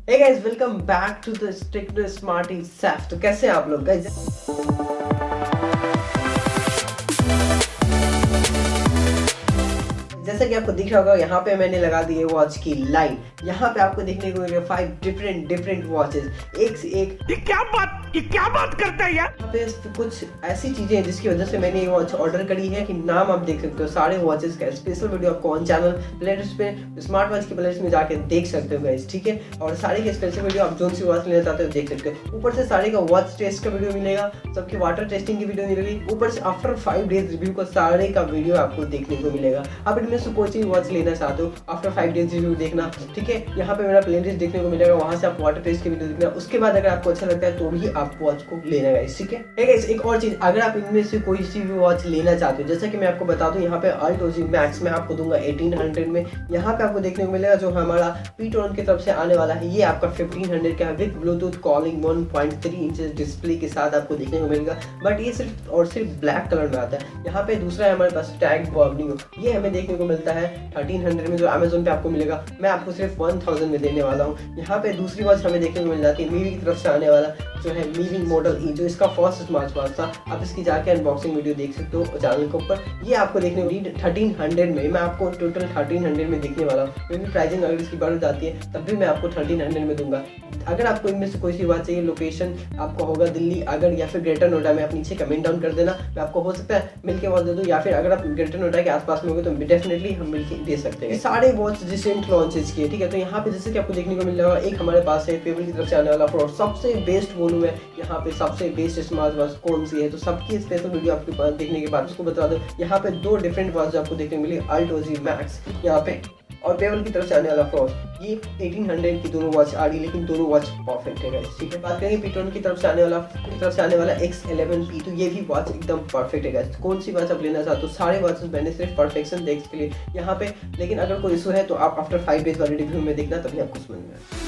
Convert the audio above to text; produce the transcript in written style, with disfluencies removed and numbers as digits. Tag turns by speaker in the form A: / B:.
A: Hey guys, welcome back to the Strictly Smarty Saf। तो कैसे हैं आप लोग guys? जैसा कि आपको दिख रहा होगा, यहाँ पे मैंने लगा दी है वॉच की लाइन। यहाँ पे आपको देखने को मिलेगा 5 डिफरेंट वॉचेस, एक से एक। ये क्या बात करता है यार। यहाँ पे कुछ ऐसी चीजें हैं जिसकी वजह से मैंने ये वॉच ऑर्डर करी है कि नाम आप देख सकते हो। सारे वॉचेस का स्पेशल वीडियो आपको ऑन चैनल प्लेलिस्ट पे स्मार्ट वॉच की प्लेलिस्ट में जाके देख सकते हो गाइस, ठीक है। और सारे के स्पेशल वीडियो आप जो सी वॉच लेना चाहते हो देख सकते हो। ऊपर से सारे का वॉच टेस्ट का वीडियो मिलेगा, सबकी वाटर टेस्टिंग की वीडियो मिलेगी। ऊपर से आफ्टर 5 डेज रिव्यू का सारे का वीडियो आपको देखने को मिलेगा। आप इनमें से कोई सी वॉच लेना चाहते हो, आफ्टर 5 डेज रिव्यू देखना, ठीक है। यहाँ पे मेरा प्लेलिस्ट देखने को मिलेगा, वहां से आप वाटर टेस्ट की वीडियो देखना। उसके बाद अगर आपको अच्छा लगता है तो भी आप वॉच को लेना गाइस, ठीक है। गाइस एक और चीज, अगर आप इनमें से कोई सी भी वॉच लेना चाहते हो, जैसा कि मैं आपको बता दूं, यहाँ पे अल्ट मैक्स में आपको दूंगा 1800 में। यहाँ पे आपको देखने को मिलेगा जो हमारा पीटोन की तरफ से आने वाला है, ये आपका 1500 का with Bluetooth calling 1.3 inches display के साथ आपको देखने को मिलेगा। बट ये सिर्फ और सिर्फ ब्लैक कलर में आता है। यहाँ पे दूसरा है हमारे पास टैग बॉर्निंग, ये हमें देखने को मिलता है 1300 में, जो अमेजोन पे आपको मिलेगा। मैं आपको सिर्फ 1000 में देने वाला हूँ। यहाँ पे दूसरी वॉच हमें देखने को मिल जाती है मीवी की तरफ से आने वाला जो है मीवी मॉडल ई, जो इसका फर्स्ट स्मार्ट वॉच था। आप इसकी जाके अनबॉक्सिंग वीडियो देख सकते हो चैनल के ऊपर। ये आपको देखने को 1300 में, मैं आपको टोटल 1300 में देखने वाला हूँ। क्योंकि प्राइसिंग अगर इसकी बढ़ जाती है तब भी मैं आपको 1300 में दूंगा। अगर आपको इनमें से कोई सी बात चाहिए, लोकेशन आपका होगा दिल्ली अगर या फिर ग्रेटर नोएडा में, आप नीचे कमेंट डाउन कर देना, मैं आपको हो सकता है मिलके वॉच दे दूँ। या फिर अगर आप ग्रेटर नोएडा के आसपास में होंगे तो डेफिनेटली हम मिलके दे सकते हैं। सारे वॉच रिसेंट लॉन्चेस किए, ठीक है। तो यहाँ पे जैसे कि आपको देखने को मिल रहा है, एक हमारे पास है पेबल की तरफ से आने वाला फ्रॉड, सबसे बेस्ट वॉल्यूम है। यहाँ पे सबसे बेस्ट स्मार्ट वॉच कौन सी है, तो सबकी स्पेशल वीडियो आपके पास देखने के बाद उसको बता दो। यहाँ पे 2 डिफरेंट वॉच आपको देखने को मिली, अल्ट मैक्स यहाँ पे, और पेबल की तरफ से आने वाला फ्रॉड। ये 1800 की दोनों वॉच आ रही, लेकिन दोनों वॉच परफेक्ट है गाइस, ठीक है। बात करेंगे पीटोन की तरफ से आने वाला X11P, तो ये भी वॉच एकदम परफेक्ट है गाइस। कौन सी वॉच आप लेना चाहते हो, सारे वॉचेस मैंने सिर्फ परफेक्शन देख के लिए यहाँ पे। लेकिन अगर कोई इशू है तो आप आफ्टर 5 डेज वाले रिव्यू में देखना, तभी आपको समझ में आएगा।